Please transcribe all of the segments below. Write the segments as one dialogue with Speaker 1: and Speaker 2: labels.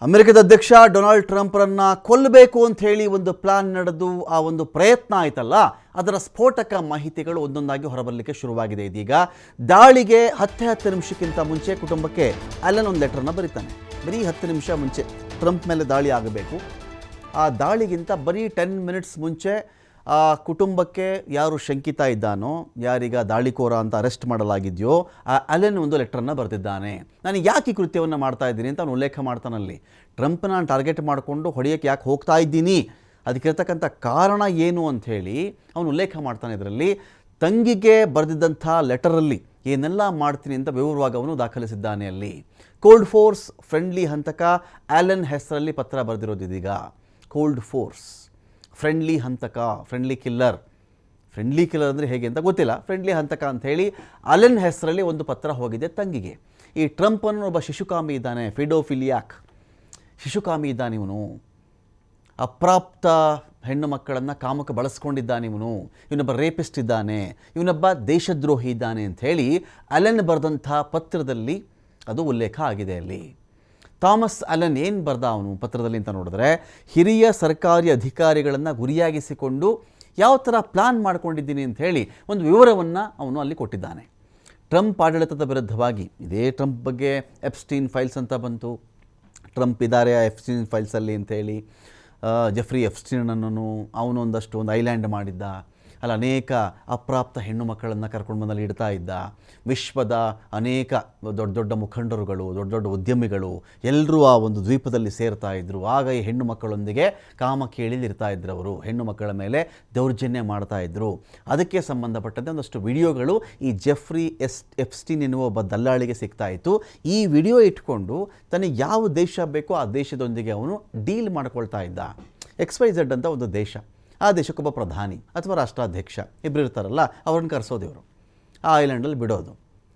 Speaker 1: ಅಮೆರಿಕದ ಅಧ್ಯಕ್ಷ ಡೊನಾಲ್ಡ್ ಟ್ರಂಪ್ರನ್ನು ಕೊಲ್ಲಬೇಕು ಅಂತ ಹೇಳಿ ಒಂದು ಪ್ಲಾನ್ ನಡೆದು ಆ ಒಂದು ಪ್ರಯತ್ನ ಆಯ್ತಲ್ಲ, ಅದರ ಸ್ಫೋಟಕ ಮಾಹಿತಿಗಳು ಒಂದೊಂದಾಗಿ ಹೊರಬರಲಿಕ್ಕೆ ಶುರುವಾಗಿದೆ. ಇದೀಗ ದಾಳಿಗೆ 10 ನಿಮಿಷಕ್ಕಿಂತ ಮುಂಚೆ ಕುಟುಂಬಕ್ಕೆ ಅಲೆನ್ ಒಂದು ಲೆಟರ್ನ ಬರೀತಾನೆ. ಬರೀ 10 ನಿಮಿಷ ಮುಂಚೆ ಟ್ರಂಪ್ ಮೇಲೆ ದಾಳಿ ಆಗಬೇಕು. ಆ ದಾಳಿಗಿಂತ ಬರೀ 10 ಮಿನಿಟ್ಸ್ ಮುಂಚೆ ಆ ಕುಟುಂಬಕ್ಕೆ ಯಾರು ಶಂಕಿತ ಇದ್ದಾನೋ, ಯಾರೀಗ ದಾಳಿಕೋರ ಅಂತ ಅರೆಸ್ಟ್ ಮಾಡಲಾಗಿದೆಯೋ, ಆ ಅಲೆನ್ ಒಂದು ಲೆಟ್ರನ್ನು ಬರೆದಿದ್ದಾನೆ. ನಾನು ಯಾಕೆ ಈ ಕೃತ್ಯವನ್ನು ಮಾಡ್ತಾ ಇದ್ದೀನಿ ಅಂತ ಅವನು ಉಲ್ಲೇಖ ಮಾಡ್ತಾನಲ್ಲಿ. ಟ್ರಂಪ್ನ ನಾನು ಟಾರ್ಗೆಟ್ ಮಾಡಿಕೊಂಡು ಹೊಡೆಯೋಕ್ಕೆ ಯಾಕೆ ಹೋಗ್ತಾ ಇದ್ದೀನಿ, ಅದಕ್ಕಿರ್ತಕ್ಕಂಥ ಕಾರಣ ಏನು ಅಂಥೇಳಿ ಅವನು ಉಲ್ಲೇಖ ಮಾಡ್ತಾನೆ. ಇದರಲ್ಲಿ ತಂಗಿಗೆ ಬರೆದಿದ್ದಂಥ ಲೆಟರಲ್ಲಿ ಏನೆಲ್ಲ ಮಾಡ್ತೀನಿ ಅಂತ ವಿವರವಾಗಿ ಅವನು ದಾಖಲಿಸಿದ್ದಾನೆ. ಅಲ್ಲಿ ಕೋಲ್ಡ್ ಫೋರ್ಸ್ ಫ್ರೆಂಡ್ಲಿ ಹಂತಕ ಅಲೆನ್ ಹೆಸರಲ್ಲಿ ಪತ್ರ ಬರೆದಿರೋದು. ಇದೀಗ ಕೋಲ್ಡ್ ಫೋರ್ಸ್ ಫ್ರೆಂಡ್ಲಿ ಹಂತಕ, ಫ್ರೆಂಡ್ಲಿ ಕಿಲ್ಲರ್ ಅಂದರೆ ಹೇಗೆ ಅಂತ ಗೊತ್ತಿಲ್ಲ, ಫ್ರೆಂಡ್ಲಿ ಹಂತಕ ಅಂಥೇಳಿ ಅಲೆನ್ ಹೆಸರಲ್ಲಿ ಒಂದು ಪತ್ರ ಹೋಗಿದೆ ತಂಗಿಗೆ. ಈ ಟ್ರಂಪ್ ಅನ್ನೋ ಒಬ್ಬ ಶಿಶುಕಾಮಿ ಇದ್ದಾನೆ, ಫಿಡೋಫಿಲಿಯಾಕ್ ಶಿಶುಕಾಮಿ ಇದ್ದಾನೆ. ಇವನು ಅಪ್ರಾಪ್ತ ಹೆಣ್ಣು ಮಕ್ಕಳನ್ನು ಕಾಮಕ್ಕೆ ಬಳಸ್ಕೊಂಡಿದ್ದಾನೆ. ಇವನೊಬ್ಬ ರೇಪಿಸ್ಟ್ ಇದ್ದಾನೆ, ಇವನೊಬ್ಬ ದೇಶದ್ರೋಹಿ ಇದ್ದಾನೆ ಅಂಥೇಳಿ ಅಲೆನ್ ಬರೆದಂಥ ಪತ್ರದಲ್ಲಿ ಅದು ಉಲ್ಲೇಖ ಆಗಿದೆ. ಅಲ್ಲಿ ಥಾಮಸ್ ಅಲೆನ್ ಏನು ಬರ್ದ ಅವನು ಪತ್ರದಲ್ಲಿ ಅಂತ ನೋಡಿದ್ರೆ, ಹಿರಿಯ ಸರ್ಕಾರಿ ಅಧಿಕಾರಿಗಳನ್ನು ಗುರಿಯಾಗಿಸಿಕೊಂಡು ಯಾವ ಥರ ಪ್ಲಾನ್ ಮಾಡ್ಕೊಂಡಿದ್ದೀನಿ ಅಂತ ಹೇಳಿ ಒಂದು ವಿವರವನ್ನು ಅವನು ಅಲ್ಲಿ ಕೊಟ್ಟಿದ್ದಾನೆ. ಟ್ರಂಪ್ ಆಡಳಿತದ ವಿರುದ್ಧವಾಗಿ ಇದೇ ಟ್ರಂಪ್ ಬಗ್ಗೆ ಎಪ್ಸ್ಟೀನ್ ಫೈಲ್ಸ್ ಅಂತ ಬಂತು. ಟ್ರಂಪ್ ಇದ್ದಾರೆ ಎಪ್ಸ್ಟೀನ್ ಫೈಲ್ಸಲ್ಲಿ ಅಂಥೇಳಿ. ಜೆಫ್ರಿ ಎಪ್ಸ್ಟೀನನ್ನು ಅವನು ಒಂದು ಐಲ್ಯಾಂಡ್ ಮಾಡಿದ್ದ, ಅಲ್ಲಿ ಅನೇಕ ಅಪ್ರಾಪ್ತ ಹೆಣ್ಣು ಮಕ್ಕಳನ್ನು ಕರ್ಕೊಂಡು ಬಂದಲ್ಲಿ ಇಡ್ತಾ ಇದ್ದ. ವಿಶ್ವದ ಅನೇಕ ದೊಡ್ಡ ದೊಡ್ಡ ಮುಖಂಡರುಗಳು, ದೊಡ್ಡ ದೊಡ್ಡ ಉದ್ಯಮಿಗಳು ಎಲ್ಲರೂ ಆ ಒಂದು ದ್ವೀಪದಲ್ಲಿ ಸೇರ್ತಾ ಇದ್ದರು. ಆಗ ಈ ಹೆಣ್ಣು ಮಕ್ಕಳೊಂದಿಗೆ ಕಾಮ ಕೇಳಿಲಿರ್ತಾ ಇದ್ರು. ಅವರು ಹೆಣ್ಣು ಮಕ್ಕಳ ಮೇಲೆ ದೌರ್ಜನ್ಯ ಮಾಡ್ತಾ ಇದ್ದರು. ಅದಕ್ಕೆ ಸಂಬಂಧಪಟ್ಟಂತೆ ಒಂದಷ್ಟು ವಿಡಿಯೋಗಳು ಈ ಜೆಫ್ರಿ ಎಪ್ಸ್ಟೀನ್ ಎನ್ನುವ ಒಬ್ಬ ದಲ್ಲಾಳಿಗೆ ಸಿಗ್ತಾ ಇತ್ತು. ಈ ವಿಡಿಯೋ ಇಟ್ಕೊಂಡು ತನಗೆ ಯಾವ ದೇಶ ಬೇಕೋ ಆ ದೇಶದೊಂದಿಗೆ ಅವನು ಡೀಲ್ ಮಾಡ್ಕೊಳ್ತಾ ಇದ್ದ. XYZ ಅಂತ ಒಂದು ದೇಶ, ಆ ದೇಶಕ್ಕೊಬ್ಬ ಪ್ರಧಾನಿ ಅಥವಾ ರಾಷ್ಟ್ರಾಧ್ಯಕ್ಷ ಇಬ್ಬರು ಇರ್ತಾರಲ್ಲ, ಅವ್ರನ್ನ ಕರೆಸೋದು ಇವರು, ಆ ಐಲ್ಯಾಂಡಲ್ಲಿ ಬಿಡೋದು.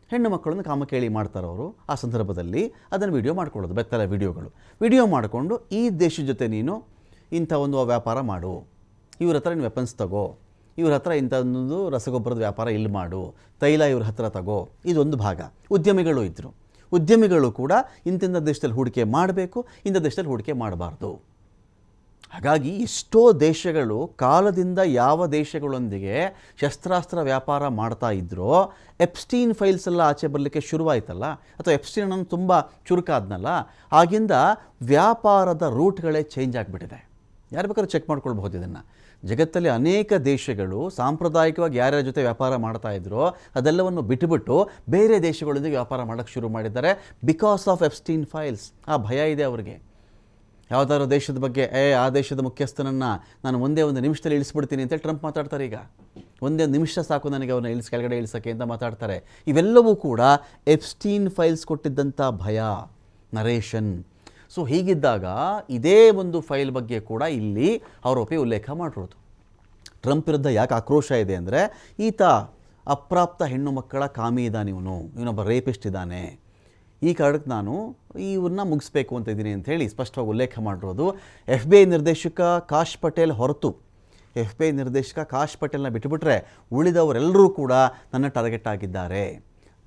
Speaker 1: ಹೆಣ್ಣು ಮಕ್ಕಳನ್ನು ಕಾಮಕೇಳಿ ಮಾಡ್ತಾರೆ ಅವರು. ಆ ಸಂದರ್ಭದಲ್ಲಿ ಅದನ್ನು ವಿಡಿಯೋ ಮಾಡ್ಕೊಳ್ಳೋದು, ಬೆತ್ತಲ ವಿಡಿಯೋ ಮಾಡಿಕೊಂಡು ಈ ದೇಶದ ಜೊತೆ ನೀನು ಇಂಥ ಒಂದು ವ್ಯಾಪಾರ ಮಾಡು, ಇವ್ರ ಹತ್ರ ನೀನು ವೆಪನ್ಸ್ ತಗೋ, ಇವ್ರ ಹತ್ರ ಇಂಥದ್ದೊಂದು ರಸಗೊಬ್ಬರದ ವ್ಯಾಪಾರ ಇಲ್ಲಿ ಮಾಡು, ತೈಲ ಇವ್ರ ಹತ್ರ ತಗೋ. ಇದೊಂದು ಭಾಗ. ಉದ್ಯಮಿಗಳು ಇದ್ದರು. ಉದ್ಯಮಿಗಳು ಕೂಡ ಇಂಥ ದೇಶದಲ್ಲಿ ಹೂಡಿಕೆ ಮಾಡಬೇಕು, ಇಂಥ ದೇಶದಲ್ಲಿ ಹೂಡಿಕೆ ಮಾಡಬಾರ್ದು. ಹಾಗಾಗಿ ಎಷ್ಟೋ ದೇಶಗಳು ಕಾಲದಿಂದ ಯಾವ ದೇಶಗಳೊಂದಿಗೆ ಶಸ್ತ್ರಾಸ್ತ್ರ ವ್ಯಾಪಾರ ಮಾಡ್ತಾ ಇದ್ರೋ, ಎಪ್ಸ್ಟೀನ್ ಫೈಲ್ಸ್ ಎಲ್ಲ ಆಚೆ ಬರಲಿಕ್ಕೆ ಶುರುವಾಯ್ತಲ್ಲ, ಅಥವಾ ಎಪ್ಸ್ಟೀನನ್ನು ತುಂಬ ಚುರುಕಾದ್ನಲ್ಲ, ಆಗಿಂದ ವ್ಯಾಪಾರದ ರೂಟ್ಗಳೇ ಚೇಂಜ್ ಆಗಿಬಿಟ್ಟಿದೆ. ಯಾರು ಬೇಕಾದ್ರೂ ಚೆಕ್ ಮಾಡ್ಕೊಳ್ಬಹುದು ಇದನ್ನು. ಜಗತ್ತಲ್ಲಿ ಅನೇಕ ದೇಶಗಳು ಸಾಂಪ್ರದಾಯಿಕವಾಗಿ ಯಾರ್ಯಾರ ಜೊತೆ ವ್ಯಾಪಾರ ಮಾಡ್ತಾ ಇದ್ರೋ ಅದೆಲ್ಲವನ್ನು ಬಿಟ್ಟುಬಿಟ್ಟು ಬೇರೆ ದೇಶಗಳೊಂದಿಗೆ ವ್ಯಾಪಾರ ಮಾಡೋಕ್ಕೆ ಶುರು ಮಾಡಿದ್ದಾರೆ. Because of Epstein files. ಆ ಭಯ ಇದೆ ಅವರಿಗೆ. ಯಾವುದಾದ್ರು ದೇಶದ ಬಗ್ಗೆ ಆ ದೇಶದ ಮುಖ್ಯಸ್ಥನನ್ನು ನಾನು ಒಂದೇ ಒಂದು ನಿಮಿಷದಲ್ಲಿ ಇಳಿಸ್ಬಿಡ್ತೀನಿ ಅಂತೇಳಿ ಟ್ರಂಪ್ ಮಾತಾಡ್ತಾರೆ. ಈಗ ಒಂದೇ ನಿಮಿಷ ಸಾಕು ನನಗೆ ಅವನ್ನ ಕೆಳಗಡೆ ಇಳಿಸೋಕ್ಕೆ ಅಂತ ಮಾತಾಡ್ತಾರೆ. ಇವೆಲ್ಲವೂ ಕೂಡ ಎಪ್ಸ್ಟೀನ್ ಫೈಲ್ಸ್ ಕೊಟ್ಟಿದ್ದಂಥ ಭಯ, ನರೇಷನ್. ಸೊ ಹೀಗಿದ್ದಾಗ ಇದೇ ಒಂದು ಫೈಲ್ ಬಗ್ಗೆ ಕೂಡ ಇಲ್ಲಿ ಆರೋಪಿ ಉಲ್ಲೇಖ ಮಾಡಿರೋದು. ಟ್ರಂಪ್ ವಿರುದ್ಧ ಯಾಕೆ ಆಕ್ರೋಶ ಇದೆ ಅಂದರೆ, ಈತ ಅಪ್ರಾಪ್ತ ಹೆಣ್ಣು ಮಕ್ಕಳ ಕಾಮಿ ಇದ್ದಾನೆ, ಇವನೊಬ್ಬ ರೇಪಿಸ್ಟ್ ಇದ್ದಾನೆ, ಈ ಕಾರಣಕ್ಕೆ ನಾನು ಇವ್ರನ್ನ ಮುಗಿಸ್ಬೇಕು ಅಂತ ಇದ್ದೀನಿ ಅಂಥೇಳಿ ಸ್ಪಷ್ಟವಾಗಿ ಉಲ್ಲೇಖ ಮಾಡಿರೋದು. FBI ನಿರ್ದೇಶಕ ಕಾಶ್ ಪಟೇಲ್ ಹೊರತು, FBI ನಿರ್ದೇಶಕ ಕಾಶ್ ಪಟೇಲ್ನ ಬಿಟ್ಟುಬಿಟ್ರೆ ಉಳಿದವರೆಲ್ಲರೂ ಕೂಡ ನನ್ನ ಟಾರ್ಗೆಟ್ ಆಗಿದ್ದಾರೆ.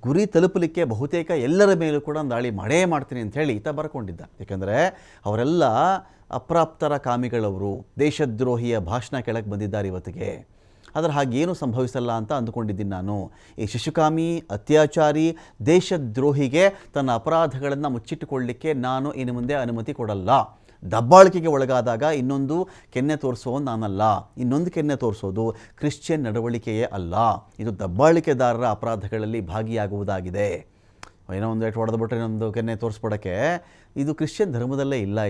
Speaker 1: ಗುರಿ ತಲುಪಲಿಕ್ಕೆ ಬಹುತೇಕ ಎಲ್ಲರ ಮೇಲೂ ಕೂಡ ದಾಳಿ ಮಾಡೇ ಮಾಡ್ತೀನಿ ಅಂಥೇಳಿ ಈತ ಬರ್ಕೊಂಡಿದ್ದ. ಯಾಕಂದರೆ ಅವರೆಲ್ಲ ಅಪ್ರಾಪ್ತರ ಕಾಮಿಗಳವರು, ದೇಶದ್ರೋಹಿಯ ಭಾಷಣ ಕೆಳಗೆ ಬಂದಿದ್ದಾರೆ ಇವತ್ತಿಗೆ. ಆದರೆ ಹಾಗೇನು ಸಂಭವಿಸಲ್ಲ ಅಂತ ಅಂದುಕೊಂಡಿದ್ದೀನಿ ನಾನು. ಈ ಶಿಶುಕಾಮಿ, ಅತ್ಯಾಚಾರಿ, ದೇಶದ್ರೋಹಿಗೆ ತನ್ನ ಅಪರಾಧಗಳನ್ನು ಮುಚ್ಚಿಟ್ಟುಕೊಳ್ಳಲಿಕ್ಕೆ ನಾನು ಇನ್ನು ಮುಂದೆ ಅನುಮತಿ ಕೊಡಲ್ಲ. ದಬ್ಬಾಳಿಕೆಗೆ ಒಳಗಾದಾಗ ಇನ್ನೊಂದು ಕೆನ್ನೆ ತೋರಿಸೋದು ನಾನಲ್ಲ. ಇನ್ನೊಂದು ಕೆನ್ನೆ ತೋರಿಸೋದು ಕ್ರಿಶ್ಚಿಯನ್ ನಡವಳಿಕೆಯೇ ಅಲ್ಲ. ಇದು ದಬ್ಬಾಳಿಕೆದಾರರ ಅಪರಾಧಗಳಲ್ಲಿ ಭಾಗಿಯಾಗುವುದಾಗಿದೆ. ಏನೋ ಒಂದು ಏಟು ಹೊಡೆದ್ಬಿಟ್ರೆ ಇನ್ನೊಂದು ಕೆನ್ನೆ ತೋರಿಸ್ಬಿಡೋಕ್ಕೆ ಇದು ಕ್ರಿಶ್ಚಿಯನ್ ಧರ್ಮದಲ್ಲೇ ಇಲ್ಲ.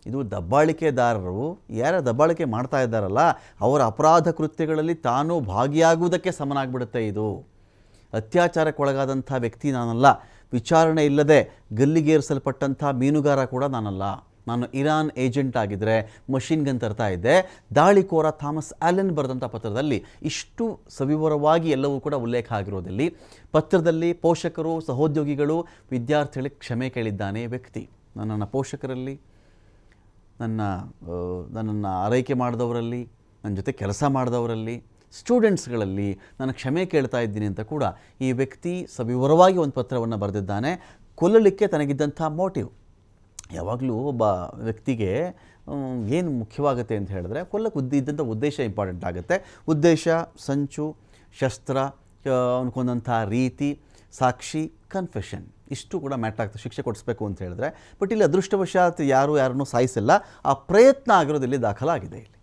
Speaker 1: ಇದು ದಬ್ಬಾಳಿಕೆದಾರರು ಯಾರು ದಬ್ಬಾಳಿಕೆ ಮಾಡ್ತಾ ಇದ್ದಾರಲ್ಲ ಅವರ ಅಪರಾಧ ಕೃತ್ಯಗಳಲ್ಲಿ ತಾನು ಭಾಗಿಯಾಗುವುದಕ್ಕೆ ಸಮನಾಗ್ಬಿಡುತ್ತೆ. ಇದು ಅತ್ಯಾಚಾರಕ್ಕೊಳಗಾದಂಥ ವ್ಯಕ್ತಿ ನಾನಲ್ಲ. ವಿಚಾರಣೆ ಇಲ್ಲದೆ ಗಲ್ಲಿಗೇರಿಸಲ್ಪಟ್ಟಂಥ ಮೀನುಗಾರ ಕೂಡ ನಾನಲ್ಲ. ನಾನು ಇರಾನ್ ಏಜೆಂಟ್ ಆಗಿದ್ದರೆ ಮಷಿನ್ ಗನ್ ತರ್ತಾ ಇದ್ದೆ. ದಾಳಿಕೋರ ಥಾಮಸ್ ಅಲೆನ್ ಬರೆದಂಥ ಪತ್ರದಲ್ಲಿ ಇಷ್ಟು ಸವಿವರವಾಗಿ ಎಲ್ಲವೂ ಕೂಡ ಉಲ್ಲೇಖ ಆಗಿರೋದಲ್ಲಿ, ಪತ್ರದಲ್ಲಿ ಪೋಷಕರು, ಸಹೋದ್ಯೋಗಿಗಳು, ವಿದ್ಯಾರ್ಥಿಗಳಿಗೆ ಕ್ಷಮೆ ಕೇಳಿದ್ದಾನೆ ವ್ಯಕ್ತಿ. ನನ್ನ ಪೋಷಕರಲ್ಲಿ, ನನ್ನನ್ನು ಆರೈಕೆ ಮಾಡಿದವರಲ್ಲಿ, ನನ್ನ ಜೊತೆ ಕೆಲಸ ಮಾಡಿದವರಲ್ಲಿ, ಸ್ಟೂಡೆಂಟ್ಸ್ಗಳಲ್ಲಿ ನಾನು ಕ್ಷಮೆ ಕೇಳ್ತಾ ಇದ್ದೀನಿ ಅಂತ ಕೂಡ ಈ ವ್ಯಕ್ತಿ ಸವಿವರವಾಗಿ ಒಂದು ಪತ್ರವನ್ನು ಬರೆದಿದ್ದಾನೆ. ಕೊಲ್ಲಲಿಕ್ಕೆ ತನಗಿದ್ದಂಥ ಮೋಟಿವ್, ಯಾವಾಗಲೂ ಒಬ್ಬ ವ್ಯಕ್ತಿಗೆ ಏನು ಮುಖ್ಯವಾಗುತ್ತೆ ಅಂತ ಹೇಳಿದ್ರೆ ಕೊಲ್ಲಕ್ಕೆ ಇದ್ದಂಥ ಉದ್ದೇಶ ಇಂಪಾರ್ಟೆಂಟ್ ಆಗುತ್ತೆ. ಉದ್ದೇಶ, ಸಂಚು, ಶಸ್ತ್ರ, ಅನ್ಕೊಂಡಂಥ ರೀತಿ, ಸಾಕ್ಷಿ, ಕನ್ಫೆಷನ್ ಇಷ್ಟು ಕೂಡ ಮ್ಯಾಟ್ರ್ ಆಗ್ತದೆ ಶಿಕ್ಷೆ ಕೊಡಿಸ್ಬೇಕು ಅಂತ ಹೇಳಿದ್ರೆ. ಬಟ್ ಇಲ್ಲಿ ಅದೃಷ್ಟವಶಾತ್ ಯಾರನ್ನೂ ಸಾಯಿಸಿಲ್ಲ. ಆ ಪ್ರಯತ್ನ ಆಗಿರೋದು ಇಲ್ಲಿ ದಾಖಲಾಗಿದೆ ಇಲ್ಲಿ.